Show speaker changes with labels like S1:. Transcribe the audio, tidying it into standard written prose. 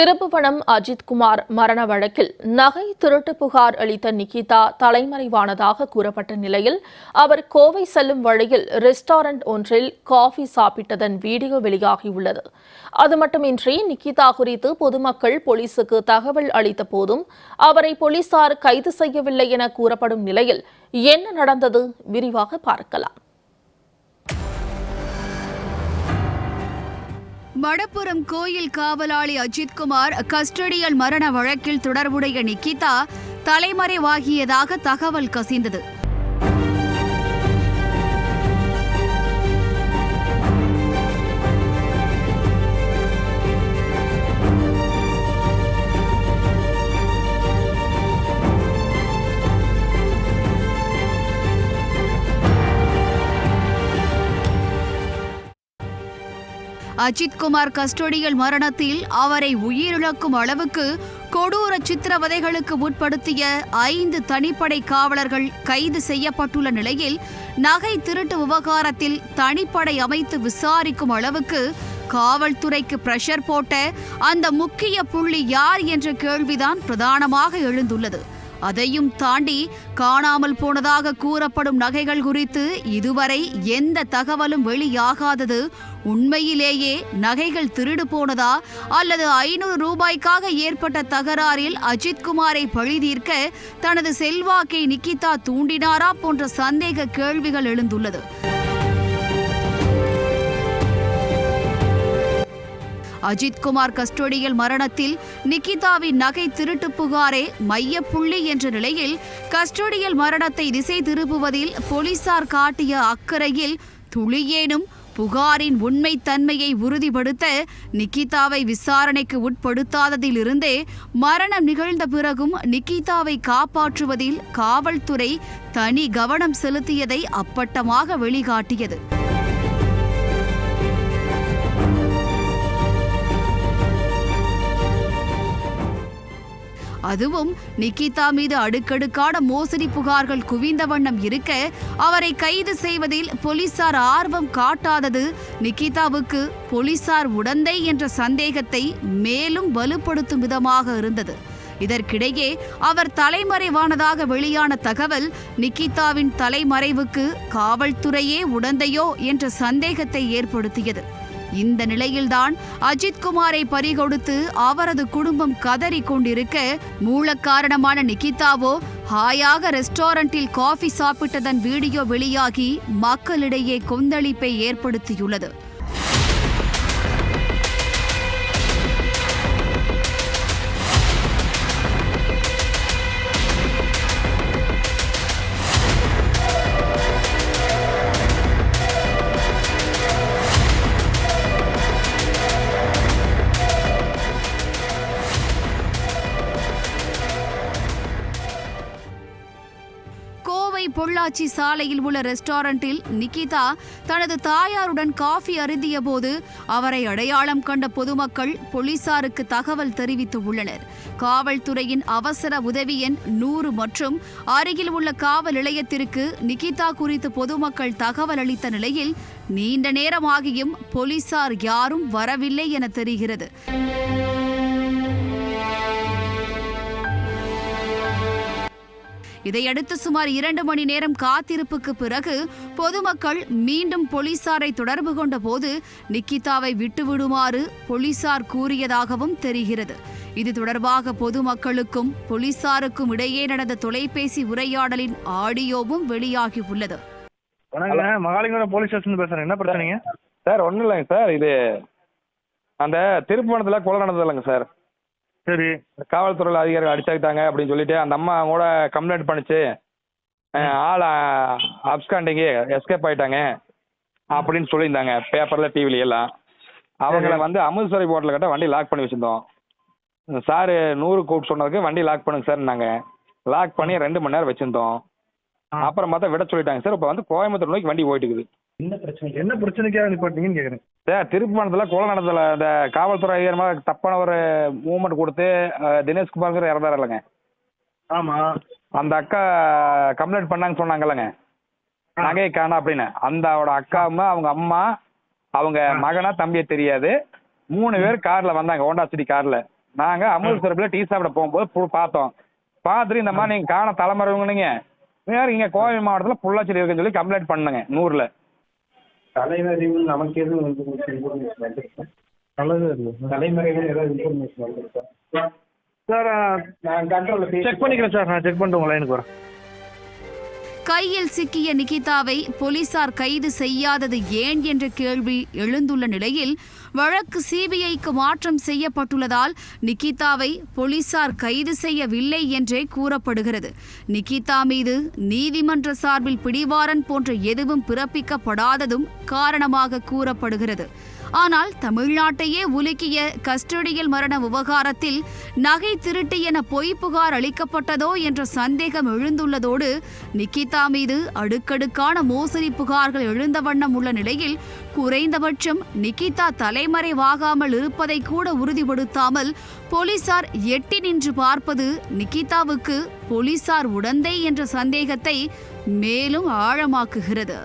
S1: திருப்புவனம் அஜித்குமார் மரண வழக்கில் நகை திருட்டு புகார் அளித்த நிகிதா தலைமறைவானதாக கூறப்பட்ட நிலையில் அவர் கோவை செல்லும் வழியில் ரெஸ்டாரண்ட் ஒன்றில் காஃபி சாப்பிட்டதன் வீடியோ வெளியாகியுள்ளது. அது மட்டுமின்றி நிகிதா குறித்து பொதுமக்கள் போலீசுக்கு தகவல் அளித்த போதும் அவரை போலீசார் கைது செய்யவில்லை என கூறப்படும் நிலையில் என்ன நடந்தது விரிவாக பார்க்கலாம்.
S2: மடப்புரம் கோயில் காவலாளி அஜித்குமார் கஸ்டடியல் மரண வழக்கில் தொடர்புடைய நிகிதா தலைமறைவாகியதாக தகவல் கசிந்தது. அஜித்குமார் கஸ்டடியல் மரணத்தில் அவரை உயிரிழக்கும் அளவுக்கு கொடூர சித்திரவதைகளுக்கு உட்படுத்திய 5 தனிப்படை காவலர்கள் கைது செய்யப்பட்டுள்ள நிலையில் நகை திருட்டு விவகாரத்தில் தனிப்படை அமைத்து விசாரிக்கும் அளவுக்கு காவல்துறைக்கு பிரஷர் போட்ட அந்த முக்கிய புள்ளி யார் என்ற கேள்விதான் பிரதானமாக எழுந்துள்ளது. அதையும் தாண்டி காணாமல் போனதாக கூறப்படும் நகைகள் குறித்து இதுவரை எந்த தகவலும் வெளியாகாதது உண்மையிலேயே நகைகள் திருடு போனதா அல்லது 500 ரூபாய்க்காக ஏற்பட்ட தகராறில் அஜித்குமாரை பழிதீர்க்க தனது செல்வாக்கை நிகிதா தூண்டினாரா போன்ற சந்தேக கேள்விகள் எழுந்துள்ளது. அஜித்குமார் கஸ்டடியல் மரணத்தில் நிகிதாவின் நகை திருட்டு புகாரே மையப்புள்ளி என்ற நிலையில் கஸ்டடியல் மரணத்தை திசை திருப்புவதில் போலீசார் காட்டிய அக்கறையில் துளியேனும் புகாரின் உண்மை தன்மையை உறுதிப்படுத்த நிகிதாவை விசாரணைக்கு உட்படுத்தாததிலிருந்தே மரணம் நிகழ்ந்த பிறகும் நிகிதாவை காப்பாற்றுவதில் காவல்துறை தனி கவனம் செலுத்தியதை அப்பட்டமாக வெளிக்காட்டியது. அதுவும் நிகிதா மீது அடுக்கடுக்கான மோசடி புகார்கள் குவிந்த வண்ணம் இருக்க அவரை கைது செய்வதில் போலீசார் ஆர்வம் காட்டாதது நிகிதாவுக்கு போலீசார் உடந்தை என்ற சந்தேகத்தை மேலும் வலுப்படுத்தும் விதமாக இருந்தது. இதற்கிடையே அவர் தலைமறைவானதாக வெளியான தகவல் நிகிதாவின் தலைமறைவுக்கு காவல்துறையே உடந்தையோ என்ற சந்தேகத்தை ஏற்படுத்தியது. இந்த நிலையில்தான் அஜித்குமாரை பறிகொடுத்து அவரது குடும்பம் கதறி கொண்டிருக்க மூலக்காரணமான நிகிதாவோ ஹாயாக ரெஸ்டாரண்டில் காஃபி சாப்பிட்டதன் வீடியோ வெளியாகி மக்களிடையே கொந்தளிப்பை ஏற்படுத்தியுள்ளது. பொள்ளாச்சி சாலையில் உள்ள ரெஸ்டாரண்டில் நிகிதா தனது தாயாருடன் காஃபி அருந்திய போது அவரை அடையாளம் கண்ட பொதுமக்கள் போலீசாருக்கு தகவல் தெரிவித்து உள்ளனர். காவல்துறையின் அவசர உதவி எண் 100 மற்றும் அருகில் உள்ள காவல் நிலையத்திற்கு நிகிதா குறித்து பொதுமக்கள் தகவல் அளித்த நிலையில் நீண்ட நேரமாகியும் போலீசார் யாரும் வரவில்லை என தெரிகிறது. இதையடுத்து சுமார் 2 மணி நேரம் காத்திருப்புக்கு பிறகு பொதுமக்கள் மீண்டும் போலீசாரை தொடர்பு கொண்ட போது நிகிதாவை விட்டுவிடுமாறு போலீசார் கூறியதாகவும் தெரிகிறது. இது தொடர்பாக பொதுமக்களுக்கும் போலீசாருக்கும் இடையே நடந்த தொலைபேசி உரையாடலின் ஆடியோவும் வெளியாகி உள்ளது.
S3: மகாலிங்கபுரம் போலீஸ் ஸ்டேஷன் பேசுறேன். என்ன பிரச்சனைங்க
S4: சார்? ஒன்றும் இல்லைங்க சார், இது அந்த திருப்புவனத்தில் கொலை நடந்தது இல்லைங்க சார்.
S3: சரி,
S4: காவல்துறையில் அதிகாரிகள் அடிச்சாக்கிட்டாங்க அப்படின்னு சொல்லிட்டு அந்த அம்மா கூட கம்ப்ளைண்ட் பண்ணிச்சு. ஆள் அப்ஸ்காண்டிங்கு எஸ்கேப் ஆயிட்டாங்க அப்படின்னு சொல்லியிருந்தாங்க பேப்பரில் டிவில எல்லாம். அவங்கள வந்து அமிர்தசரை போர்ட்டில் கிட்ட வண்டி லாக் பண்ணி வச்சுருந்தோம். சார் 100 கூப்பிட்டு சொன்னதுக்கு வண்டி லாக் பண்ணுங்க சார். நாங்கள் லாக் பண்ணி 2 மணி நேரம் வச்சுருந்தோம். அப்புறம் பார்த்தா விட சொல்லிட்டாங்க சார். இப்போ வந்து கோயம்புத்தூர் நோக்கி வண்டி போயிட்டு இருக்குது.
S3: என்ன பிரச்சனைக்காக நிப்பாட்டீங்கன்னு கேட்குறேன்
S4: சார். திருப்புவனத்தில் கொலை நடந்ததில்ல, இந்த காவல்துறை அதிகாரமாக தப்பான ஒரு மூவ்மெண்ட் கொடுத்து தினேஷ்குமார்ங்கிற இறந்தார் இல்லைங்க.
S3: ஆமாம்,
S4: அந்த அக்கா கம்ப்ளைண்ட் பண்ணாங்கன்னு சொன்னாங்கல்லங்க, நகையை காணா அப்படின்னு. அந்த அவட அக்காவும் அவங்க அம்மா அவங்க மகனா தம்பியை தெரியாது 3 பேர் கார்ல வந்தாங்க, ஹோண்டா சிட்டி கார்ல. நாங்க அமிர்தசரத்தில் டீ சாப்பிட போகும்போது பார்த்தோம். பார்த்துட்டு இந்த மாதிரி நீங்க காண தலைமறைவுங்க வேற இங்க கோவை மாவட்டத்தில் பொள்ளாச்சி இருக்குன்னு சொல்லி கம்ப்ளைண்ட் பண்ணுங்க 100ல்.
S5: தலைமறைவு நமக்கு எதுவும் இன்ஃபர்மேஷன் வந்துருக்கா? தலைமறைவு ஏதாவது இன்ஃபர்மேஷன் வந்துருக்கா?
S3: சார்
S5: நான் கண்ட்ரோலில்
S3: செக் பண்ணிக்கிறேன் சார். நான் செக் பண்ணிட்டு உங்க லைனுக்கு வரேன்.
S2: கையில் சிக்கிய நிகிதாவை போலீசார் கைது செய்யாதது ஏன் என்ற கேள்வி எழுந்துள்ள நிலையில் வழக்கு சிபிஐக்கு மாற்றம் செய்யப்பட்டுள்ளதால் நிகிதாவை போலீசார் கைது செய்யவில்லை என்றே கூறப்படுகிறது. நிகிதா மீது நீதிமன்ற சார்பில் பிடிவாரண்ட் போன்ற எதுவும் பிறப்பிக்கப்படாததும் காரணமாக கூறப்படுகிறது. ஆனால் தமிழ்நாட்டையே உலுக்கிய கஸ்டடியல் மரண விவகாரத்தில் நகை திருட்டு என பொய் புகார் அளிக்கப்பட்டதோ என்ற சந்தேகம் எழுந்துள்ளதோடு நிகிதா மீது அடுக்கடுக்கான மோசடி புகார்கள் எழுந்த வண்ணம் உள்ள நிலையில் குறைந்தபட்சம் நிகிதா தலைமறைவாகாமல் இருப்பதை கூட உறுதிப்படுத்தாமல் போலீசார் எட்டி நின்று பார்ப்பது நிகிதாவுக்கு போலீசார் உடந்தை என்ற சந்தேகத்தை மேலும் ஆழமாக்குகிறது.